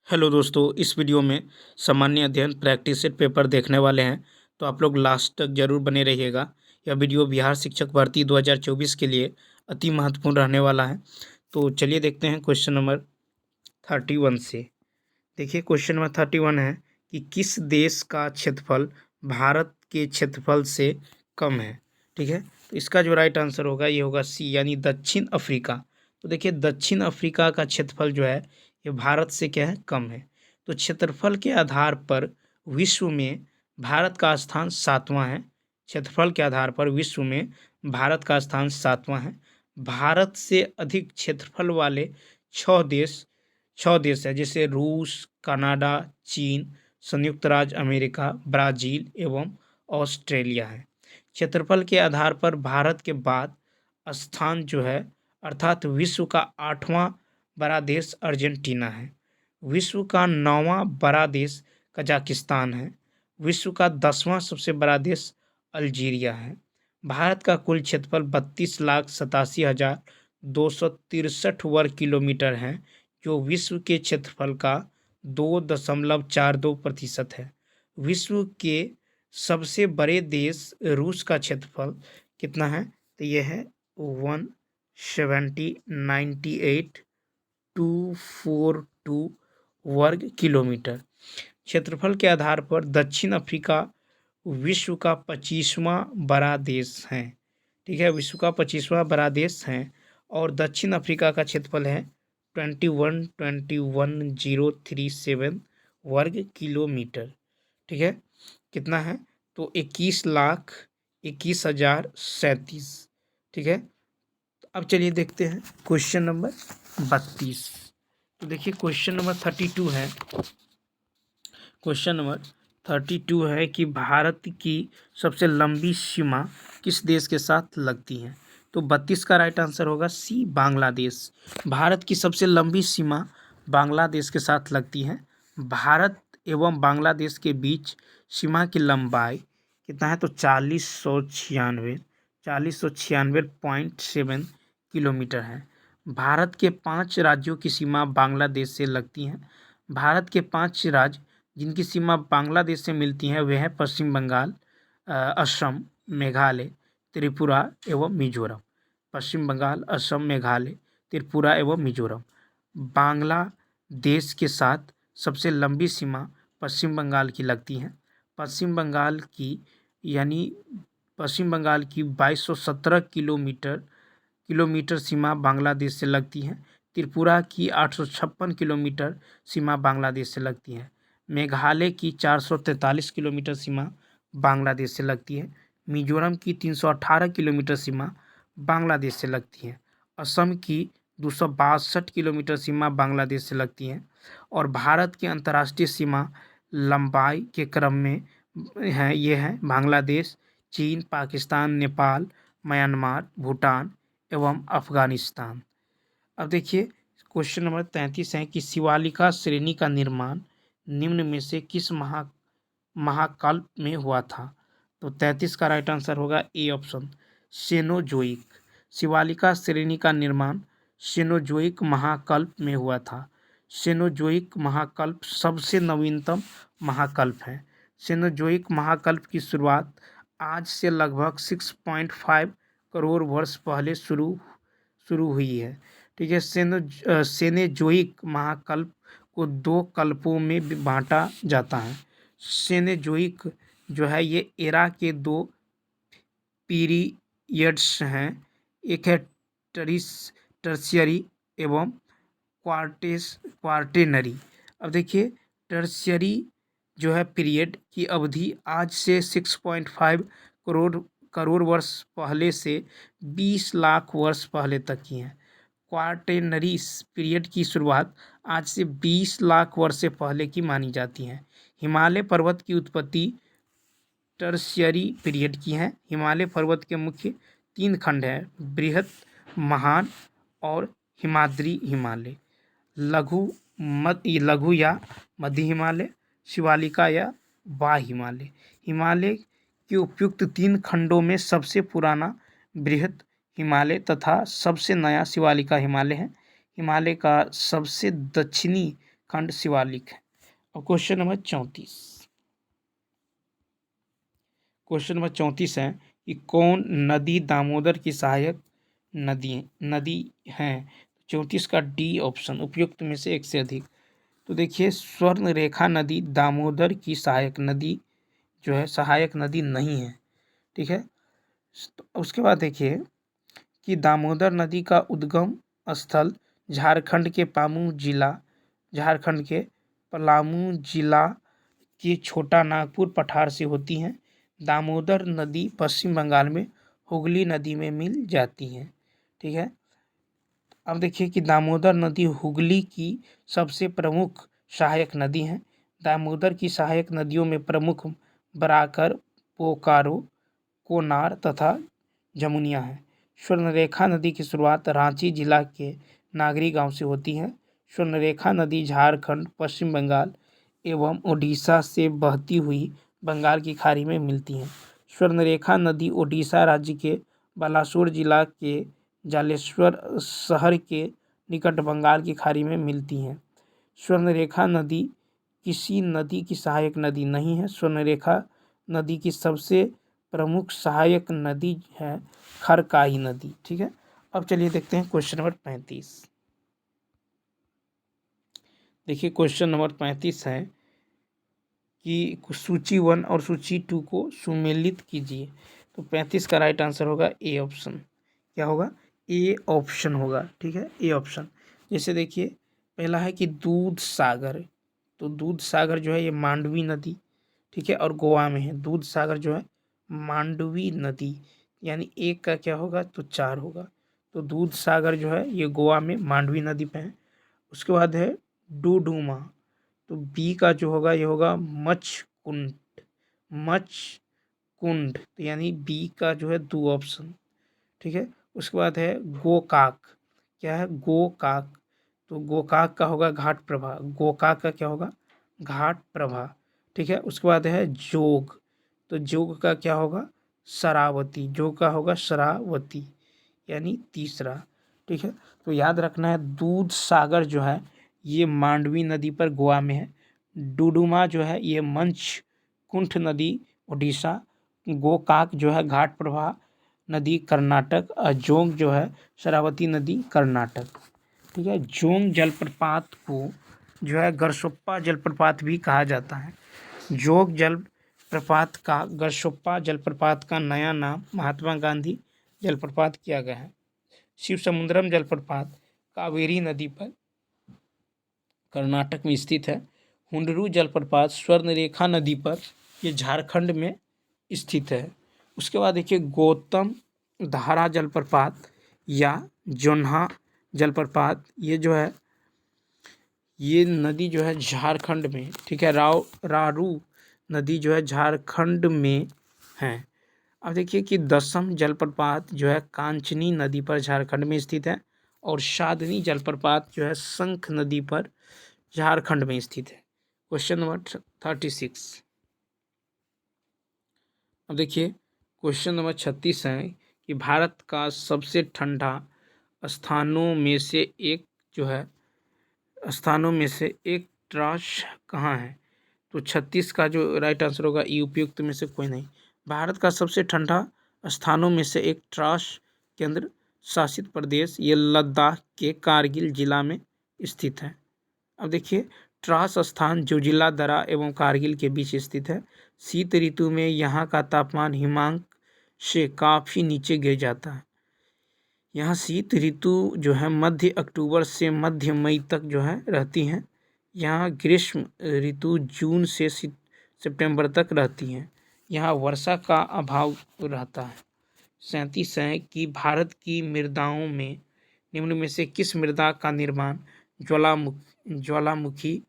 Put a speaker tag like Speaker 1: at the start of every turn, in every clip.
Speaker 1: Hello दोस्तों, इस video में सामान्य अध्ययन प्रैक्टिस सेट पेपर देखने वाले हैं। तो आप लोग लास्ट तक जरूर बने रहिएगा। यह वीडियो बिहार शिक्षक भर्ती 2024 के लिए अति महत्वपूर्ण रहने वाला है। तो चलिए देखते हैं क्वेश्चन नंबर 31 से। देखिए क्वेश्चन नंबर 31 है कि किस देश का क्षेत्रफल भारत के क्षेत्रफल से कम है। ठीक है, तो इसका जो राइट आंसर होगा ये होगा सी, यानी दक्षिण अफ्रीका। तो देखिए दक्षिण अफ्रीका का क्षेत्रफल जो है ये भारत से क्या है, कम है। तो क्षेत्रफल के आधार पर विश्व में भारत का स्थान 7वां है। क्षेत्रफल के आधार पर विश्व में भारत का स्थान 7वां है। भारत से अधिक क्षेत्रफल वाले छः देश है, जैसे रूस, कनाडा, चीन, संयुक्त राज्य अमेरिका, ब्राज़ील एवं ऑस्ट्रेलिया है। क्षेत्रफल के आधार पर भारत के बाद स्थान जो है अर्थात विश्व का 8वां बड़ा देश अर्जेंटीना है। विश्व का 9वां बड़ा देश कजाकिस्तान है। विश्व का 10वां सबसे बड़ा देश अल्जीरिया है। भारत का कुल क्षेत्रफल 32,87,263 वर्ग किलोमीटर है, जो विश्व के क्षेत्रफल का 2.42% है। विश्व के सबसे बड़े देश रूस का क्षेत्रफल कितना है, तो यह है 170,98,242 वर्ग किलोमीटर। क्षेत्रफल के आधार पर दक्षिण अफ्रीका विश्व का 25वां बड़ा देश है। ठीक है, विश्व का 25वां बड़ा देश है और दक्षिण अफ्रीका का क्षेत्रफल है 21,21,037 वर्ग किलोमीटर। ठीक है, कितना है, तो 21,21,037। ठीक है, अब चलिए देखते हैं क्वेश्चन नंबर 32। तो देखिए क्वेश्चन नंबर 32 है। क्वेश्चन नंबर 32 है कि भारत की सबसे लंबी सीमा किस देश के साथ लगती है। तो 32 का राइट आंसर होगा सी, बांग्लादेश। भारत की सबसे लंबी सीमा बांग्लादेश के साथ लगती है। भारत एवं बांग्लादेश के बीच सीमा की लंबाई कितना है, तो 4096.7 किलोमीटर है। भारत के 5 राज्यों की सीमा बांग्लादेश से लगती है। भारत के 5 राज्य जिनकी सीमा बांग्लादेश से मिलती है वे हैं पश्चिम बंगाल, असम, मेघालय, त्रिपुरा एवं मिजोरम। पश्चिम बंगाल, असम, मेघालय, त्रिपुरा एवं मिजोरम। बांग्लादेश के साथ सबसे लंबी सीमा पश्चिम बंगाल की लगती है। पश्चिम बंगाल की 2217 किलोमीटर सीमा बांग्लादेश से लगती है। त्रिपुरा की 856 किलोमीटर सीमा बांग्लादेश से लगती है। मेघालय की 443 किलोमीटर सीमा बांग्लादेश से लगती है। मिजोरम की 318 किलोमीटर सीमा बांग्लादेश से लगती है। असम की 262 किलोमीटर सीमा बांग्लादेश से लगती है। और भारत की अंतर्राष्ट्रीय सीमा लंबाई के क्रम में ये है बांग्लादेश, चीन, पाकिस्तान, नेपाल, म्यांमार, भूटान एवं अफगानिस्तान। अब देखिए क्वेश्चन नंबर 33 है कि शिवालिका श्रेणी का निर्माण निम्न में से किस महाकल्प में हुआ था। तो 33 का राइट आंसर होगा ए ऑप्शन, सेनोजोइक। शिवालिका श्रेणी का निर्माण सेनोजोइक महाकल्प में हुआ था। सेनोजोइक महाकल्प सबसे नवीनतम महाकल्प है। सेनोजोइक महाकल्प की शुरुआत आज से लगभग 6.5 करोड़ वर्ष पहले शुरू हुई है। ठीक है, सेनेजोइक महाकल्प को 2 कल्पों में बांटा जाता है। सेनेजोइक जो है ये एरा के 2 पीरियड्स हैं, एक है टर्शियरी एवं क्वार्टेनरी। अब देखिए टर्शियरी जो है पीरियड की अवधि आज से 6.5 करोड़ वर्ष पहले से 20 लाख वर्ष पहले तक की है। क्वार्टेनरी पीरियड की शुरुआत आज से 20 लाख वर्ष से पहले की मानी जाती है। हिमालय पर्वत की उत्पत्ति टर्शियरी पीरियड की है। हिमालय पर्वत के मुख्य 3 खंड हैं, बृहत, महान और हिमाद्री हिमालय। लघु या मध्य हिमालय, शिवालिका या बाह्य हिमालय। हिमालय के उपयुक्त 3 खंडों में सबसे पुराना बृहत हिमालय तथा सबसे नया शिवालिका हिमालय है। हिमालय का सबसे दक्षिणी खंड शिवालिक है। अब क्वेश्चन नंबर 34, क्वेश्चन नंबर 34 है कि कौन नदी दामोदर की सहायक नदी है। 34 का डी ऑप्शन, उपयुक्त में से एक से अधिक। तो देखिए स्वर्ण रेखा नदी दामोदर की सहायक नदी जो है, सहायक नदी नहीं है, ठीक है। तो उसके बाद देखिए कि दामोदर नदी का उद्गम स्थल झारखंड के झारखंड के पलामू जिला के छोटा नागपुर पठार से होती हैं। दामोदर नदी पश्चिम बंगाल में हुगली नदी में मिल जाती हैं, ठीक है। अब देखिए कि दामोदर नदी हुगली की सबसे प्रमुख सहायक नदी है। दामोदर की सहायक नदियों में प्रमुख बराकर, पोकारो, कोनार तथा जमुनिया है। स्वर्णरेखा नदी की शुरुआत रांची जिला के नागरी गांव से होती है। स्वर्णरेखा नदी झारखंड, पश्चिम बंगाल एवं ओडिशा से बहती हुई बंगाल की खाड़ी में मिलती हैं। स्वर्णरेखा नदी ओडिशा राज्य के बालासोर जिला के जालेश्वर शहर के निकट बंगाल की खाड़ी में मिलती हैं। स्वर्णरेखा नदी किसी नदी की सहायक नदी नहीं है। स्वर्णरेखा नदी की सबसे प्रमुख सहायक नदी है खरकाई नदी, ठीक है। अब चलिए देखते हैं क्वेश्चन नंबर 35। देखिए क्वेश्चन नंबर 35 है कि सूची 1 और सूची 2 को सुमेलित कीजिए। तो 35 का राइट आंसर होगा ए ऑप्शन। क्या होगा? ए ऑप्शन होगा, ठीक है, ए ऑप्शन। जैसे देखिए पहला है कि दूध सागर, तो दूध सागर जो है ये मांडवी नदी, ठीक है, और गोवा में है। दूध सागर जो है मांडवी नदी, यानी एक का क्या होगा तो 4 होगा। तो दूध सागर जो है ये गोवा में मांडवी नदी पे है। उसके बाद है डूडूमा, तो बी का जो होगा ये होगा मचकुंड, मचकुंड, तो यानी बी का जो है 2 ऑप्शन, ठीक है। उसके बाद है गोकाक, क्या है गोकाक, तो गोकाक का होगा घाट प्रभा, गोकाक का क्या होगा घाट प्रभा, ठीक है। उसके बाद है जोग, तो जोग का क्या होगा शरावती, जोग का होगा शरावती, यानी तीसरा, ठीक है। तो याद रखना है दूध सागर जो है ये मांडवी नदी पर गोवा में है। डुडुमा जो है ये मंचकुंठ नदी उड़ीसा, गोकाक जो है घाट प्रभा नदी कर्नाटक, और जोंग जो है शरावती नदी कर्नाटक, ठीक है। जोंग जलप्रपात को जो है गरसोप्पा जलप्रपात भी कहा जाता है। जोग जलप्रपात का गरसोप्पा जलप्रपात का नया नाम महात्मा गांधी जलप्रपात किया गया है। शिव समुद्रम जलप्रपात कावेरी नदी पर कर्नाटक में स्थित है। हुंडरू जलप्रपात स्वर्णरेखा नदी पर, ये झारखंड में स्थित है। उसके बाद देखिए गौतम धारा जलप्रपात या जोन्हा जलप्रपात, ये जो है ये नदी जो है झारखंड में, ठीक है, रारू नदी जो है झारखंड में है। अब देखिए कि दसम जलप्रपात जो है कांचनी नदी पर झारखंड में स्थित है, और शादनी जलप्रपात जो है शंख नदी पर झारखंड में स्थित है। Question number 36। अब देखिए क्वेश्चन नंबर 36 है कि भारत का सबसे ठंडा स्थानों में से एक जो है ट्राश कहाँ है। तो 36 का जो राइट आंसर होगा ई उपयुक्त में से कोई नहीं। भारत का सबसे ठंडा स्थानों में से एक ट्राश केंद्र शासित प्रदेश ये लद्दाख के कारगिल जिला में स्थित है। अब देखिए ट्रास स्थान जोजिला दर्रा एवं कारगिल के बीच स्थित है। शीत ऋतु में यहाँ का तापमान हिमांक से काफ़ी नीचे गिर जाता है। यहाँ शीत ऋतु जो है मध्य अक्टूबर से मध्य मई तक जो है रहती हैं। यहाँ ग्रीष्म ऋतु जून से सितंबर तक रहती हैं। यहाँ वर्षा का अभाव रहता है। 37 है कि भारत की मृदाओं में निम्न में से किस मृदा का निर्माण ज्वालामुखी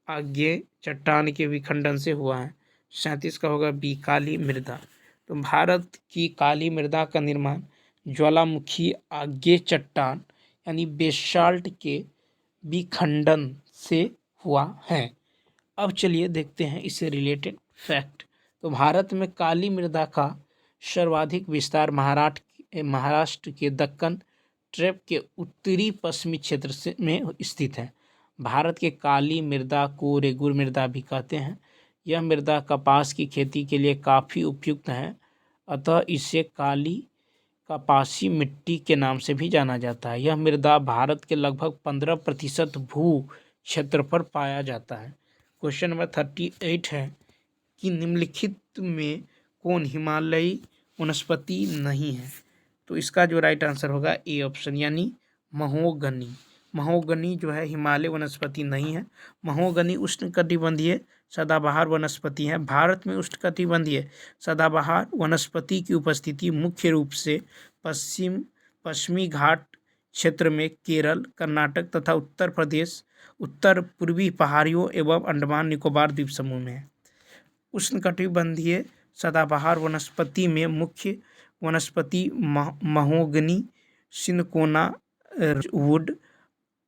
Speaker 1: आग्नेय चट्टान के विखंडन से हुआ है। 37 का होगा बी काली मृदा। तो भारत की काली मृदा का निर्माण ज्वालामुखी आग्नेय चट्टान यानी बेसाल्ट के विखंडन से हुआ है। अब चलिए देखते हैं इससे रिलेटेड फैक्ट। तो भारत में काली मृदा का सर्वाधिक विस्तार महाराष्ट्र के दक्कन ट्रैप के उत्तरी पश्चिमी क्षेत्र में स्थित है। भारत के काली मृदा को रेगुर मृदा भी कहते हैं। यह मृदा कपास की खेती के लिए काफ़ी उपयुक्त है, अतः इसे काली कपासी मिट्टी के नाम से भी जाना जाता है। यह मृदा भारत के लगभग 15% भू क्षेत्र पर पाया जाता है। क्वेश्चन नंबर 38 है कि निम्नलिखित में कौन हिमालयी वनस्पति नहीं है? तो इसका जो राइट आंसर होगा ए ऑप्शन, यानी महोगनी। महोगनी जो है हिमालय वनस्पति नहीं है। महोगनी उष्णकटिबंधीय सदाबहार वनस्पति है। भारत में उष्णकटिबंधीय सदाबहार वनस्पति की उपस्थिति मुख्य रूप से पश्चिमी घाट क्षेत्र में केरल, कर्नाटक तथा उत्तर प्रदेश, उत्तर पूर्वी पहाड़ियों एवं अंडमान निकोबार द्वीप समूह में है। उष्णकटिबंधीय सदाबहार वनस्पति में मुख्य वनस्पति महोगनी, सिनकोना वुड,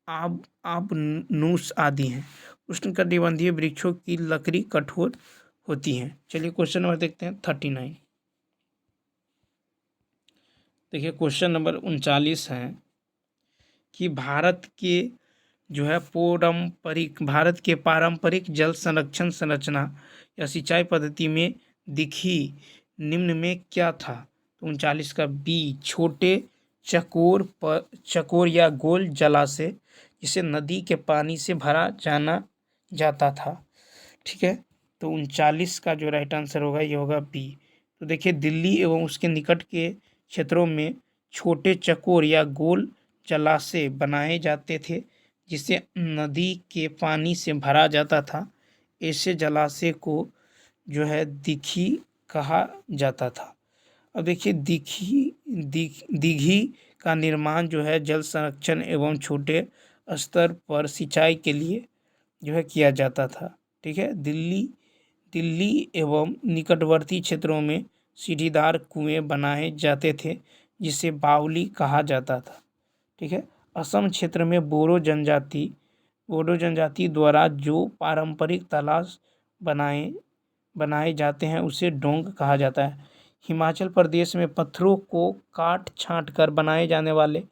Speaker 1: आबनूस आदि हैं। उष्णकटिबंधीय वृक्षों की लकड़ी कठोर होती है। चलिए क्वेश्चन नंबर देखते हैं 39। देखिए क्वेश्चन नंबर 39 है कि भारत के पारंपरिक जल संरक्षण संरचना या सिंचाई पद्धति में दिखी निम्न में क्या था? तो 39 का बी, छोटे चकोर या गोल जलाशय जिसे नदी के पानी से भरा जाना जाता था। ठीक है, तो 39 का जो राइट आंसर होगा ये होगा बी। तो देखिए दिल्ली एवं उसके निकट के क्षेत्रों में छोटे चकोर या गोल जलाशय बनाए जाते थे जिसे नदी के पानी से भरा जाता था। ऐसे जलाशय को जो है दिघी कहा जाता था। अब देखिए दिघी का निर्माण जो है जल संरक्षण एवं छोटे स्तर पर सिंचाई के लिए जो है किया जाता था। ठीक है, दिल्ली एवं निकटवर्ती क्षेत्रों में सीढ़ीदार कुएं बनाए जाते थे जिसे बावली कहा जाता था। ठीक है, असम क्षेत्र में बोडो जनजाति द्वारा जो पारंपरिक तालाब बनाए जाते हैं उसे डोंग कहा जाता है। हिमाचल प्रदेश में पत्थरों को काट छांट कर बनाए जाने वाले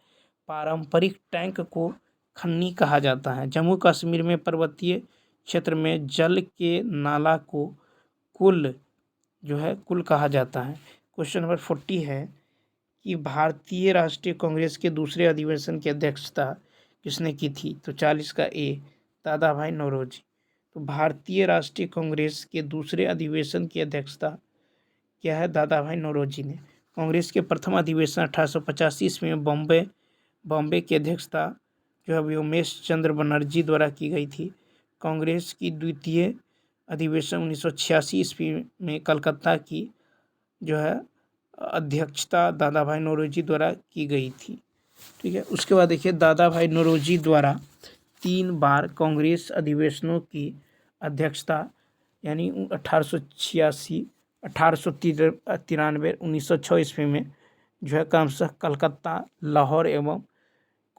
Speaker 1: पारंपरिक टैंक को खन्नी कहा जाता है। जम्मू कश्मीर में पर्वतीय क्षेत्र में जल के नाला को कुल कहा जाता है। क्वेश्चन नंबर 40 है कि भारतीय राष्ट्रीय कांग्रेस के दूसरे अधिवेशन की अध्यक्षता किसने की थी? तो 40 का ए, दादा भाई नौरोजी। तो भारतीय राष्ट्रीय कांग्रेस के दूसरे अधिवेशन की अध्यक्षता क्या है? दादा भाई नौरोजी ने। कांग्रेस के प्रथम अधिवेशन 1885 ईस्वी में बॉम्बे की अध्यक्षता जो है व्योमेश चंद्र बनर्जी द्वारा की गई थी। कांग्रेस की द्वितीय अधिवेशन 1986 ईस्वी में कलकत्ता की जो है अध्यक्षता दादा भाई नौरोजी द्वारा की गई थी। ठीक है, उसके बाद देखिए दादा भाई नौरोजी द्वारा 3 बार कांग्रेस अधिवेशनों की अध्यक्षता यानी 1886, 1893, 1906 ईस्वी में जो है क्रमशः कलकत्ता, लाहौर एवं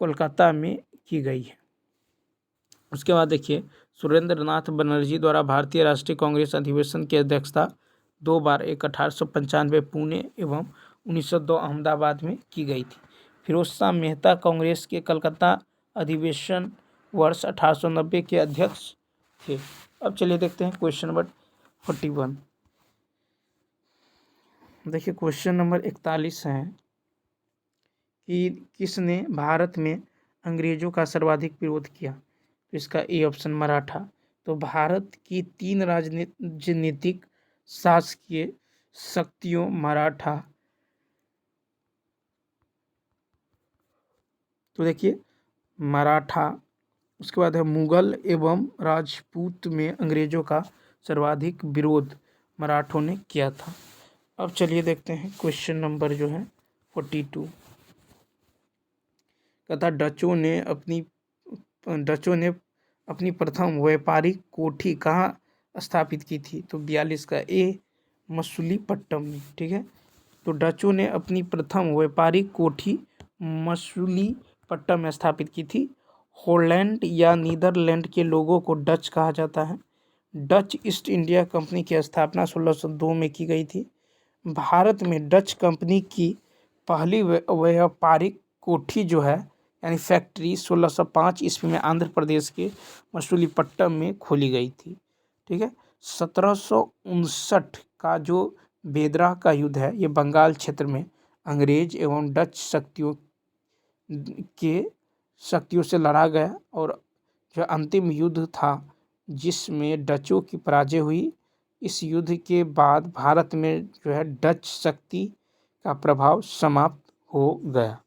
Speaker 1: कोलकाता में की गई है। उसके बाद देखिए सुरेंद्र नाथ बनर्जी द्वारा भारतीय राष्ट्रीय कांग्रेस अधिवेशन की अध्यक्षता 2 बार, एक 1895 पुणे एवं 1902 अहमदाबाद में की गई थी। फिरोज शाह मेहता कांग्रेस के कलकत्ता अधिवेशन वर्ष 1890 के अध्यक्ष थे। अब चलिए देखते हैं क्वेश्चन नंबर 41। देखिए क्वेश्चन नंबर 41 है कि किसने भारत में अंग्रेजों का सर्वाधिक विरोध किया? तो इसका ए ऑप्शन, मराठा। तो भारत की 3 राजनीतिक शासकीय शक्तियों मराठा, तो देखिए मराठा, उसके बाद है मुगल एवं राजपूत में अंग्रेजों का सर्वाधिक विरोध मराठों ने किया था। अब चलिए देखते हैं क्वेश्चन नंबर जो है 42। तथा डचों ने अपनी प्रथम व्यापारिक कोठी कहाँ स्थापित की थी? तो 42 का ए, मसूलीपट्टनम में। ठीक है, तो डचों ने अपनी प्रथम व्यापारिक कोठी मसूलीपट्टनम में स्थापित की थी। हॉलैंड या नीदरलैंड के लोगों को डच कहा जाता है। डच ईस्ट इंडिया कंपनी की स्थापना 1602 में की गई थी। भारत में डच कंपनी की पहली व्यापारिक कोठी जो है यानी फैक्ट्री 1605 ईस्वी में आंध्र प्रदेश के मछलीपट्टनम में खोली गई थी। ठीक है। 1759 का जो बेदरा का युद्ध है ये बंगाल क्षेत्र में अंग्रेज एवं डच शक्तियों से लड़ा गया और जो अंतिम युद्ध था जिसमें डचों की पराजय हुई। इस युद्ध के बाद भारत में जो है डच शक्ति का प्रभाव समाप्त हो गया।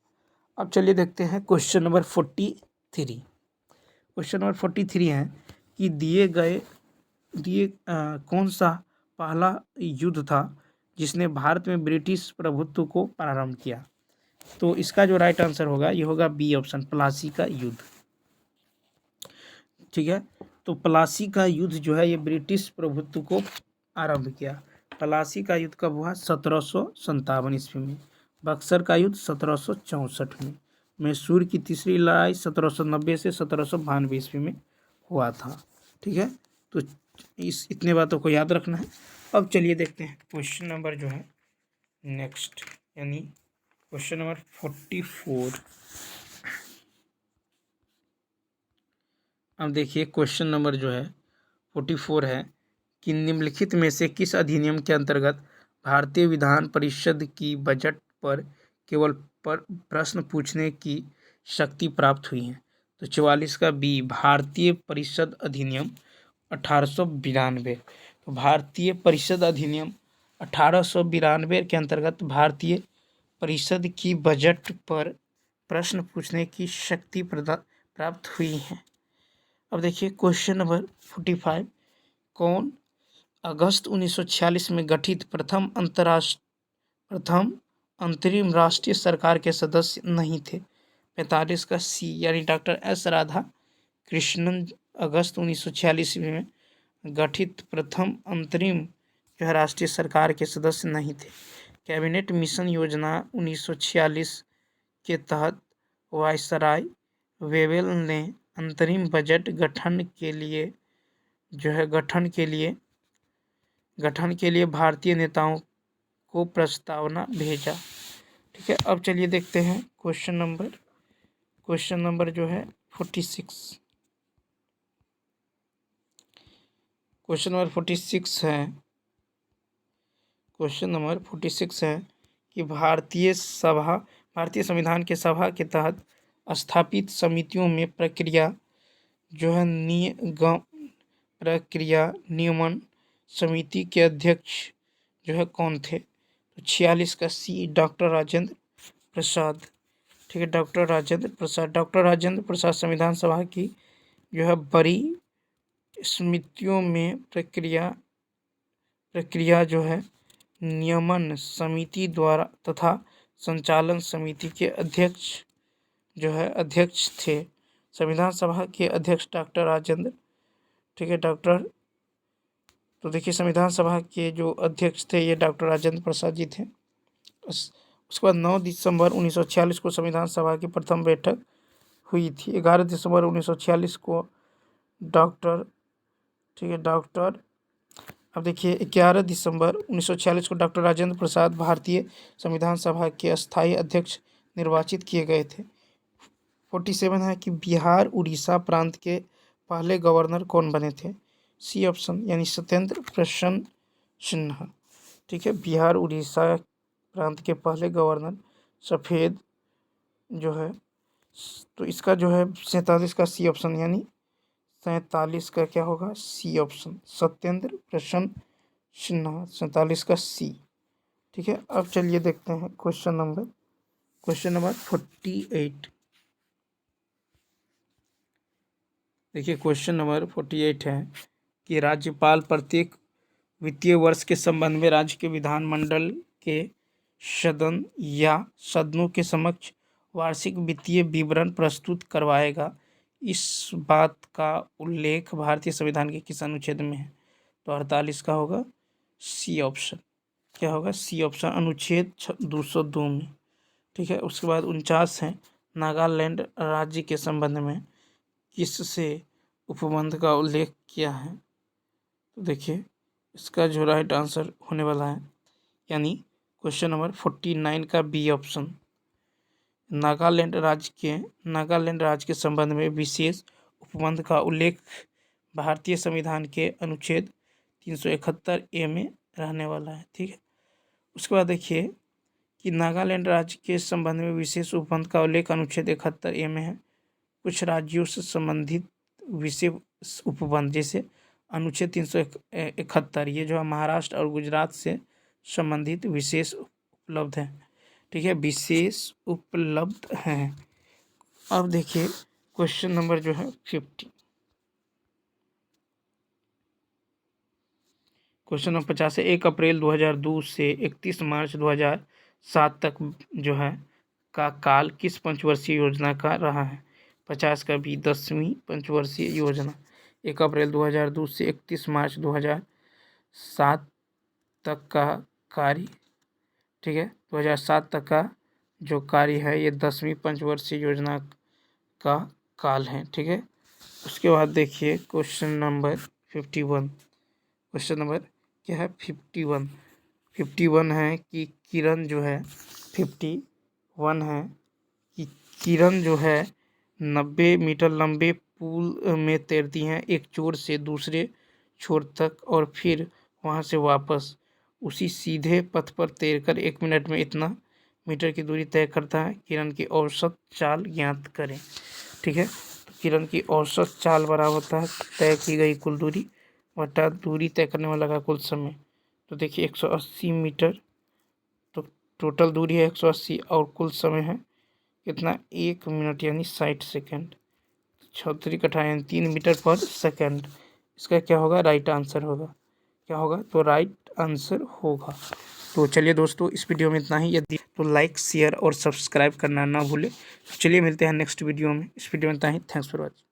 Speaker 1: अब चलिए देखते हैं क्वेश्चन नंबर 43। क्वेश्चन नंबर 43 है कि कौन सा पहला युद्ध था जिसने भारत में ब्रिटिश प्रभुत्व को प्रारंभ किया। तो इसका जो राइट आंसर होगा ये होगा बी ऑप्शन, प्लासी का युद्ध। ठीक है। तो प्लासी का युद्ध जो है ये ब्रिटिश प्रभुत्व को आरंभ किया। प्लासी का युद्ध कब हुआ? 1757 ईस्वी में। बक्सर का युद्ध 1764 में। मैसूर की तीसरी लड़ाई 1790 से 1792 ईस्वी में हुआ था। ठीक है। तो इतने बातों को याद रखना है। अब चलिए देखते हैं क्वेश्चन नंबर जो है नेक्स्ट, यानी क्वेश्चन नंबर 44। अब देखिए क्वेश्चन नंबर जो है 44 है कि निम्नलिखित में से किस अधिनियम के अंतर्गत भारतीय विधान परिषद की बजट पर केवल प्रश्न पूछने की शक्ति प्राप्त हुई है। तो 44 का बी, भारतीय परिषद अधिनियम 1892। तो भारतीय परिषद अधिनियम 1892 के अंतर्गत भारतीय परिषद की बजट पर प्रश्न पूछने की शक्ति प्राप्त हुई है। अब देखिए क्वेश्चन नंबर 45, कौन अगस्त 1946 में गठित प्रथम अंतरिम राष्ट्रीय सरकार के सदस्य नहीं थे। 45 का सी, यानी डॉक्टर एस राधा कृष्णन अगस्त 1946 में गठित प्रथम अंतरिम जो है राष्ट्रीय सरकार के सदस्य नहीं थे। कैबिनेट मिशन योजना 1946 के तहत वायसराय वेवेल ने अंतरिम बजट गठन के लिए भारतीय नेताओं को प्रस्तावना भेजा। ठीक है। अब चलिए देखते हैं क्वेश्चन नंबर जो है 46। क्वेश्चन नंबर 46 है कि भारतीय संविधान के सभा के तहत स्थापित समितियों में प्रक्रिया नियमन समिति के अध्यक्ष जो है कौन थे। तो 46 का सी, डॉक्टर राजेंद्र प्रसाद। ठीक है, डॉक्टर राजेंद्र प्रसाद संविधान सभा की जो है बड़ी समितियों में प्रक्रिया जो है नियमन समिति द्वारा तथा संचालन समिति के अध्यक्ष थे। संविधान सभा के अध्यक्ष डॉक्टर राजेंद्र। ठीक है, तो देखिए संविधान सभा के जो अध्यक्ष थे ये डॉक्टर राजेंद्र प्रसाद जी थे। उसके बाद 9 दिसंबर 1946 को संविधान सभा की प्रथम बैठक हुई थी। 11 दिसंबर 1946 को अब देखिए 11 दिसंबर 1946 को डॉक्टर राजेंद्र प्रसाद भारतीय संविधान सभा के अस्थायी अध्यक्ष निर्वाचित किए गए थे। 47 है कि बिहार उड़ीसा प्रांत के पहले गवर्नर कौन बने थे। सी ऑप्शन, यानी सत्येंद्र प्रसन्न सिन्हा। ठीक है, बिहार उड़ीसा प्रांत के पहले गवर्नर सफ़ेद जो है, तो इसका जो है 47 का सी ऑप्शन, यानी 47 का क्या होगा, सी ऑप्शन, सत्येंद्र प्रसन्न सिन्हा, 47 का सी। ठीक है, अब चलिए देखते हैं क्वेश्चन नंबर 48। देखिए क्वेश्चन नंबर 48 है कि राज्यपाल प्रत्येक वित्तीय वर्ष के संबंध में राज्य के विधानमंडल के सदन या सदनों के समक्ष वार्षिक वित्तीय विवरण प्रस्तुत करवाएगा। इस बात का उल्लेख भारतीय संविधान के किस अनुच्छेद में है। तो 48 का होगा सी ऑप्शन, क्या होगा, सी ऑप्शन, अनुच्छेद 202 में। ठीक है, उसके बाद 49 है, नागालैंड राज्य के संबंध में किससे उपबंध का उल्लेख किया है। तो देखिए इसका जो राइट आंसर होने वाला है, यानी क्वेश्चन नंबर 49 का बी ऑप्शन, नागालैंड राज्य के संबंध में विशेष उपबंध का उल्लेख भारतीय संविधान के अनुच्छेद 371 ए में रहने वाला है। ठीक है, उसके बाद देखिए कि नागालैंड राज्य के संबंध में विशेष उपबंध का उल्लेख अनुच्छेद 71 ए में है। कुछ राज्यों से संबंधित विशेष उपबंध जैसे अनुच्छेद 371 ये जो है महाराष्ट्र और गुजरात से संबंधित विशेष उपलब्ध है। ठीक है, विशेष उपलब्ध हैं। अब देखिए क्वेश्चन नंबर जो है 50, क्वेश्चन नंबर 50 है 1 अप्रैल 2002 से 31 मार्च 2007 तक जो है का काल किस पंचवर्षीय योजना का रहा है। 50 का भी 10वीं पंचवर्षीय योजना 1 अप्रैल 2002 से 31 मार्च 2007 तक का कार्य। ठीक है, 2007 तक का जो कार्य है ये 10वीं पंचवर्षीय योजना का काल है। ठीक है, उसके बाद देखिए क्वेश्चन नंबर 51, क्वेश्चन नंबर क्या है 51 है कि किरण जो है 51 है कि किरण जो है 90 मीटर लंबे पूल में तैरती हैं एक छोर से दूसरे छोर तक और फिर वहां से वापस उसी सीधे पथ पर तैरकर 1 मिनट में इतना मीटर की दूरी तय करता है। किरण की औसत चाल ज्ञात करें। ठीक है, तो किरण की औसत चाल बराबर होता है तय की गई कुल दूरी बटा दूरी तय करने वाला का कुल समय। तो देखिए 180 मीटर, तो टोटल दूरी है 180 और कुल समय है कितना 1 मिनट यानी 60 सेकेंड। 36 कटा यानी 3 मीटर पर सेकेंड। इसका क्या होगा, राइट आंसर होगा। क्या होगा, तो राइट आंसर होगा। तो चलिए दोस्तों इस वीडियो में इतना ही। यदि तो लाइक शेयर और सब्सक्राइब करना ना भूले। चलिए मिलते हैं नेक्स्ट वीडियो में। इस वीडियो में इतना ही। Thanks for watching.